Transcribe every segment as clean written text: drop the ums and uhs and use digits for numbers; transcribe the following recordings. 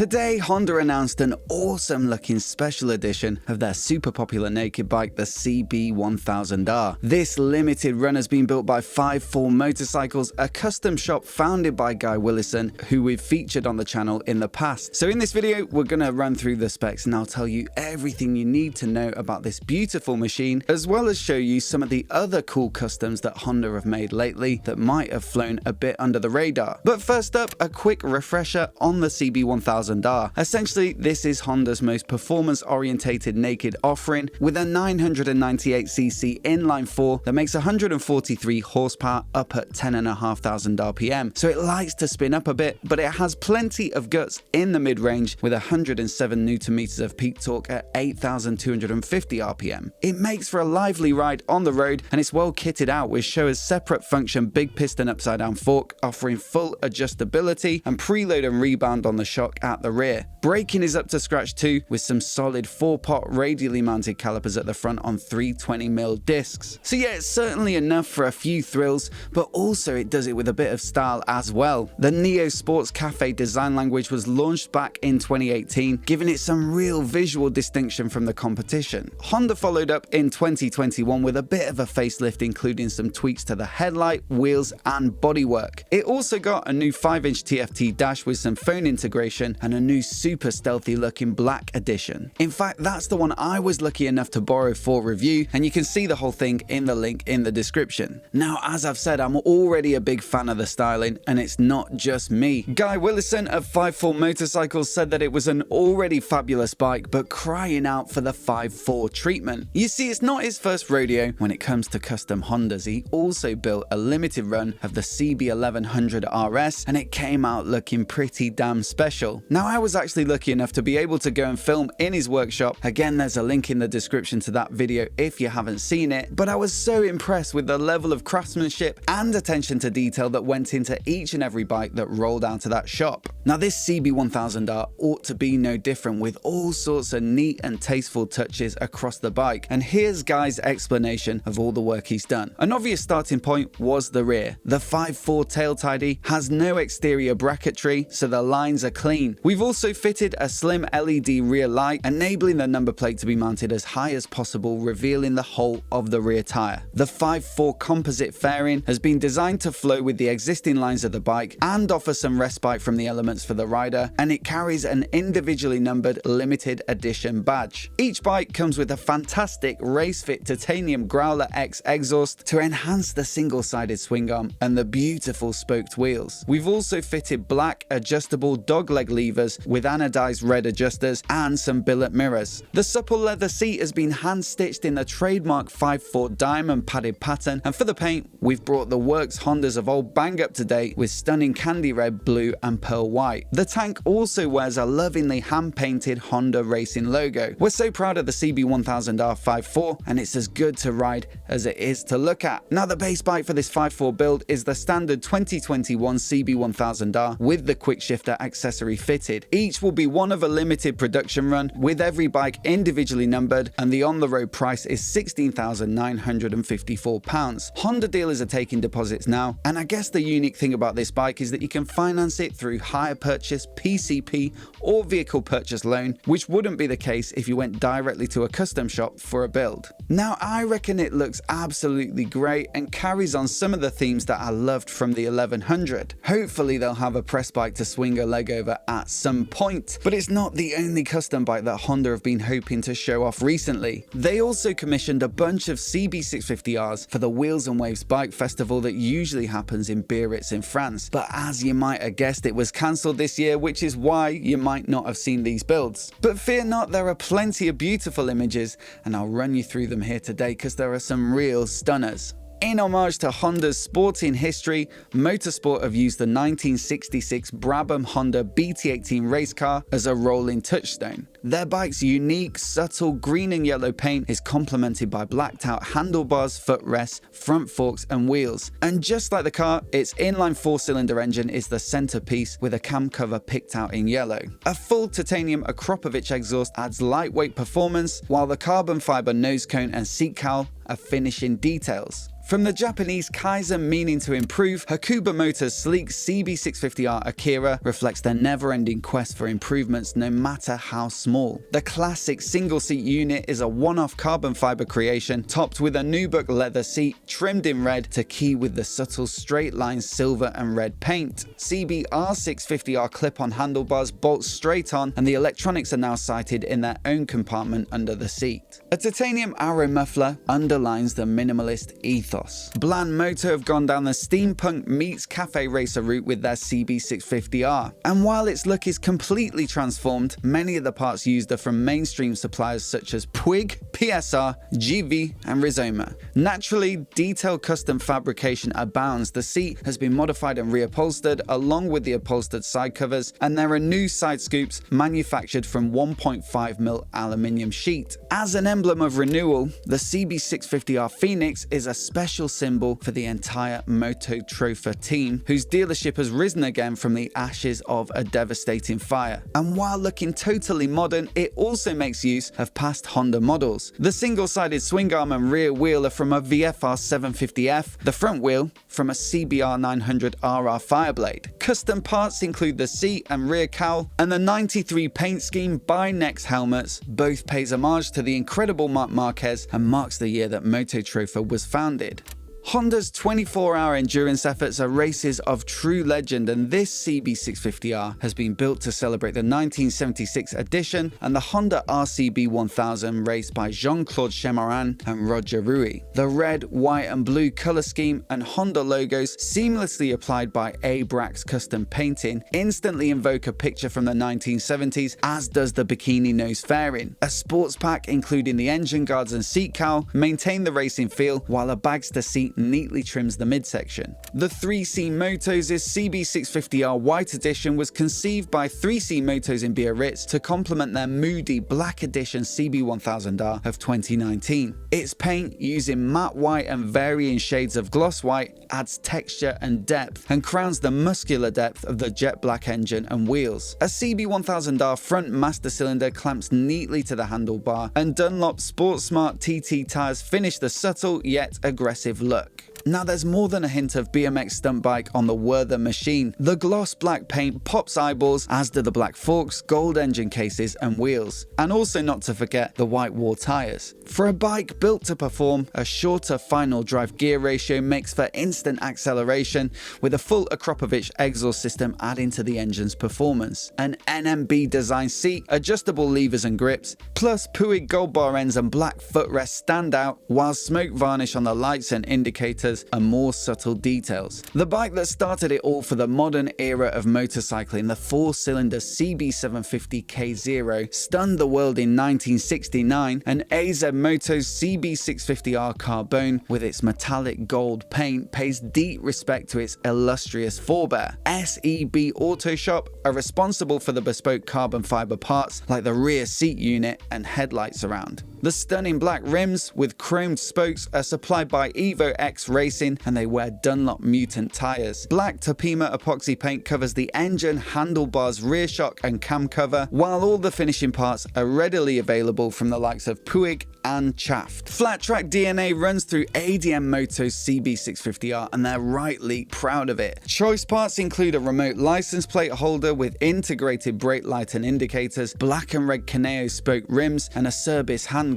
Today, Honda announced an awesome looking special edition of their super popular naked bike, the CB1000R. This limited run has been built by 5Four Motorcycles, a custom shop founded by Guy Willison, who we've featured on the channel in the past. So in this video, we're going to run through the specs and I'll tell you everything you need to know about this beautiful machine, as well as show you some of the other cool customs that Honda have made lately that might have flown a bit under the radar. But first up, a quick refresher on the CB1000R. Essentially, this is Honda's most performance-orientated naked offering with a 998cc inline 4 that makes 143 horsepower up at 10,500 RPM. So it likes to spin up a bit, but it has plenty of guts in the mid-range with 107 Nm of peak torque at 8,250 RPM. It makes for a lively ride on the road and it's well kitted out with Showa's separate function big piston upside down fork, offering full adjustability and preload and rebound on the shock at the rear. Braking is up to scratch too, with some solid 4-pot radially mounted calipers at the front on 320mm discs. So yeah, it's certainly enough for a few thrills, but also it does it with a bit of style as well. The Neo Sports Cafe design language was launched back in 2018, giving it some real visual distinction from the competition. Honda followed up in 2021 with a bit of a facelift, including some tweaks to the headlight, wheels and bodywork. It also got a new 5-inch TFT dash with some phone integration and a new super stealthy looking black edition. In fact, that's the one I was lucky enough to borrow for review, and you can see the whole thing in the link in the description. Now, as I've said, I'm already a big fan of the styling, and it's not just me. Guy Willison of 5Four Motorcycles said that it was an already fabulous bike, but crying out for the 5-4 treatment. You see, it's not his first rodeo when it comes to custom Hondas. He also built a limited run of the CB1100 RS, and it came out looking pretty damn special. Now, I was actually lucky enough to be able to go and film in his workshop. Again, there's a link in the description to that video if you haven't seen it, but I was so impressed with the level of craftsmanship and attention to detail that went into each and every bike that rolled out to that shop. Now, this CB1000R ought to be no different, with all sorts of neat and tasteful touches across the bike, and here's Guy's explanation of all the work he's done. An obvious starting point was the rear. The 5-4 tail tidy has no exterior bracketry, so the lines are clean. We've also fitted a slim LED rear light, enabling the number plate to be mounted as high as possible, revealing the whole of the rear tyre. The 5-4 composite fairing has been designed to flow with the existing lines of the bike and offer some respite from the elements for the rider, and it carries an individually numbered limited edition badge. Each bike comes with a fantastic race-fit titanium Growler X exhaust to enhance the single-sided swing arm and the beautiful spoked wheels. We've also fitted black adjustable dogleg levers with anodized red adjusters and some billet mirrors. The supple leather seat has been hand-stitched in the trademark 5-4 diamond padded pattern, and for the paint, we've brought the works Hondas of old bang up to date with stunning candy red, blue and pearl white. The tank also wears a lovingly hand-painted Honda racing logo. We're so proud of the CB1000R 5Four, and it's as good to ride as it is to look at. Now, the base bike for this 5-4 build is the standard 2021 CB1000R with the quick shifter accessory fitted. Each will be one of a limited production run, with every bike individually numbered, and the on-the-road price is £16,954. Honda dealers are taking deposits now, and I guess the unique thing about this bike is that you can finance it through hire purchase, PCP or vehicle purchase loan, which wouldn't be the case if you went directly to a custom shop for a build. Now, I reckon it looks absolutely great and carries on some of the themes that I loved from the 1100. Hopefully they'll have a press bike to swing a leg over at some point, but it's not the only custom bike that Honda have been hoping to show off recently. They also commissioned a bunch of CB650Rs for the Wheels and Waves Bike Festival that usually happens in Biarritz in France, but as you might have guessed, it was cancelled this year, which is why you might not have seen these builds. But fear not, there are plenty of beautiful images, and I'll run you through them here today because there are some real stunners. In homage to Honda's sporting history, Motorsport have used the 1966 Brabham Honda BT18 race car as a rolling touchstone. Their bike's unique, subtle green and yellow paint is complemented by blacked out handlebars, footrests, front forks and wheels. And just like the car, its inline 4-cylinder engine is the centerpiece with a cam cover picked out in yellow. A full titanium Akropovich exhaust adds lightweight performance, while the carbon fiber nose cone and seat cowl are finishing details. From the Japanese Kaizen meaning to improve, Hakuba Motors' sleek CB650R Akira reflects their never-ending quest for improvements no matter how small. The classic single-seat unit is a one-off carbon fiber creation, topped with a nubuck leather seat trimmed in red to key with the subtle straight-line silver and red paint. CB650R clip-on handlebars bolt straight on, and the electronics are now sited in their own compartment under the seat. A titanium arrow muffler underlines the minimalist ethos. Bland Moto have gone down the steampunk meets cafe racer route with their CB650R, and while its look is completely transformed, many of the parts used are from mainstream suppliers such as Puig, PSR, GV, and Rizoma. Naturally, detailed custom fabrication abounds. The seat has been modified and reupholstered along with the upholstered side covers, and there are new side scoops manufactured from 1.5mm aluminium sheet. As an emblem of renewal, the CB650R Phoenix is a special symbol for the entire MOTOTROFA team, whose dealership has risen again from the ashes of a devastating fire. And while looking totally modern, it also makes use of past Honda models. The single-sided swing arm and rear wheel are from a VFR 750F, the front wheel from a CBR900RR Fireblade. Custom parts include the seat and rear cowl, and the 93 paint scheme by Next helmets. Both pays homage to the incredible Marc Marquez and marks the year that MOTOTROFA was founded. Honda's 24-hour endurance efforts are races of true legend, and this CB650R has been built to celebrate the 1976 edition and the Honda RCB1000 raced by Jean-Claude Chemoran and Roger Rui. The red, white and blue color scheme and Honda logos, seamlessly applied by A-Brax custom painting, instantly invoke a picture from the 1970s, as does the bikini nose fairing. A sports pack including the engine guards and seat cowl maintain the racing feel, while a Bagster seat neatly trims the midsection. The 3C Motos' CB650R White Edition was conceived by 3C Motos in Biarritz to complement their moody Black Edition CB1000R of 2019. Its paint, using matte white and varying shades of gloss white, adds texture and depth and crowns the muscular depth of the jet black engine and wheels. A CB1000R front master cylinder clamps neatly to the handlebar, and Dunlop Sport Smart TT tires finish the subtle yet aggressive look. Now there's more than a hint of BMX stunt bike on the Werther machine. The gloss black paint pops eyeballs, as do the black forks, gold engine cases and wheels. And also not to forget the white wall tires. For a bike built to perform, a shorter final drive gear ratio makes for instant acceleration, with a full Akropovich exhaust system adding to the engine's performance. An NMB design seat, adjustable levers and grips, plus Puig gold bar ends and black footrest stand out, while smoke varnish on the lights and indicators are more subtle details. The bike that started it all for the modern era of motorcycling, the 4-cylinder CB750K0, stunned the world in 1969, and AZ Moto's CB650R Carbone, with its metallic gold paint, pays deep respect to its illustrious forebear. SEB Auto Shop are responsible for the bespoke carbon fiber parts like the rear seat unit and headlight surround. The stunning black rims with chromed spokes are supplied by Evo X Racing, and they wear Dunlop Mutant tires. Black Topima epoxy paint covers the engine, handlebars, rear shock and cam cover, while all the finishing parts are readily available from the likes of Puig and Chaft. Flat track DNA runs through ADM Moto's CB650R, and they're rightly proud of it. Choice parts include a remote license plate holder with integrated brake light and indicators, black and red Caneo spoke rims, and Acerbis handguards.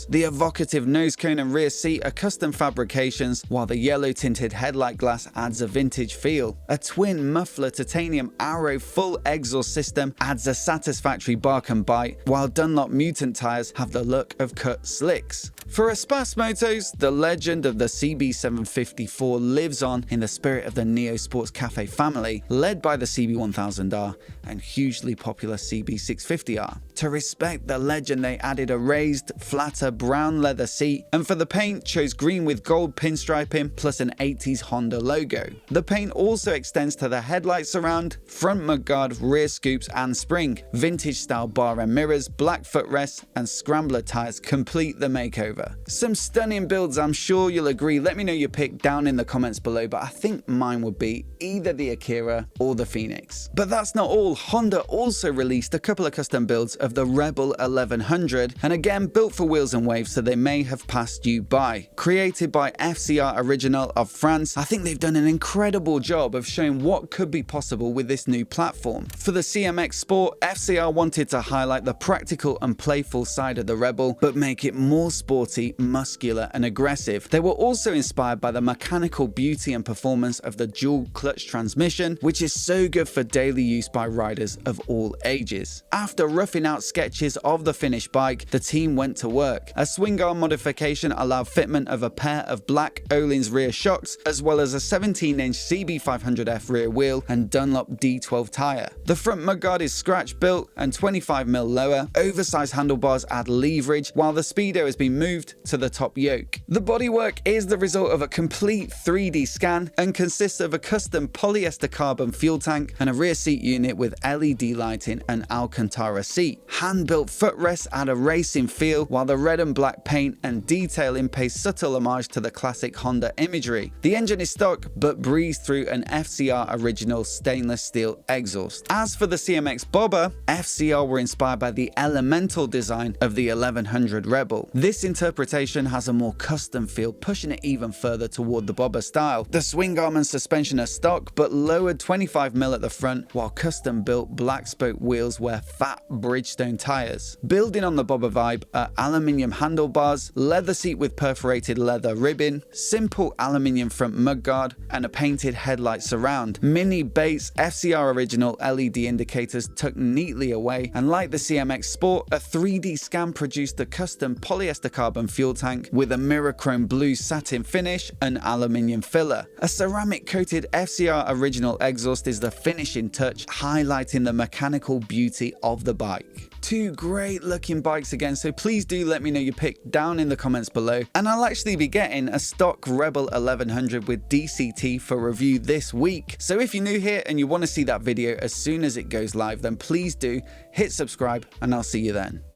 The evocative nose cone and rear seat are custom fabrications, while the yellow tinted headlight glass adds a vintage feel. A twin muffler titanium arrow full exhaust system adds a satisfactory bark and bite, while Dunlop Mutant tires have the look of cut slicks. For Espas Motos, the legend of the CB754 lives on in the spirit of the Neo Sports Cafe family, led by the CB1000R and hugely popular CB650R. To respect the legend, they added a raised, flatter brown leather seat, and for the paint chose green with gold pinstriping plus an 80s Honda logo. The paint also extends to the headlight surround, front mudguard, rear scoops and spring. Vintage style bar and mirrors, black footrests and scrambler tires complete the makeover. Some stunning builds, I'm sure you'll agree. Let me know your pick down in the comments below, but I think mine would be either the Akira or the Phoenix. But that's not all. Honda also released a couple of custom builds of of the Rebel 1100, and again built for wheels and waves, so they may have passed you by. Created by FCR Original of France, I think they've done an incredible job of showing what could be possible with this new platform. For the CMX Sport, FCR wanted to highlight the practical and playful side of the Rebel, but make it more sporty, muscular and aggressive. They were also inspired by the mechanical beauty and performance of the dual clutch transmission, which is so good for daily use by riders of all ages. After roughing out sketches of the finished bike, the team went to work. A swing arm modification allowed fitment of a pair of black Öhlins rear shocks, as well as a 17-inch CB500F rear wheel and Dunlop D12 tyre. The front mudguard is scratch built and 25mm lower. Oversized handlebars add leverage, while the Speedo has been moved to the top yoke. The bodywork is the result of a complete 3D scan and consists of a custom polyester carbon fuel tank and a rear seat unit with LED lighting and Alcantara seat. Hand-built footrests add a racing feel, while the red and black paint and detailing pay subtle homage to the classic Honda imagery. The engine is stock but breathes through an FCR original stainless steel exhaust. As for the CMX Bobber, FCR were inspired by the elemental design of the 1100 Rebel. This interpretation has a more custom feel, pushing it even further toward the Bobber style. The swing arm and suspension are stock but lowered 25mm at the front, while custom built black spoke wheels wear fat Bridgestone tires. Building on the Bobber vibe are aluminium handlebars, leather seat with perforated leather ribbon, simple aluminium front mudguard, and a painted headlight surround. Mini Bates FCR original LED indicators tucked neatly away, and like the CMX Sport, a 3D scan produced a custom polyester carbon fuel tank with a mirror chrome blue satin finish and aluminium filler. A ceramic coated FCR original exhaust is the finishing touch, highlighting the mechanical beauty of the bike. Two great looking bikes again, so please do let me know your pick down in the comments below, and I'll actually be getting a stock Rebel 1100 with DCT for review this week. So if you're new here and you want to see that video as soon as it goes live, then please do hit subscribe and I'll see you then.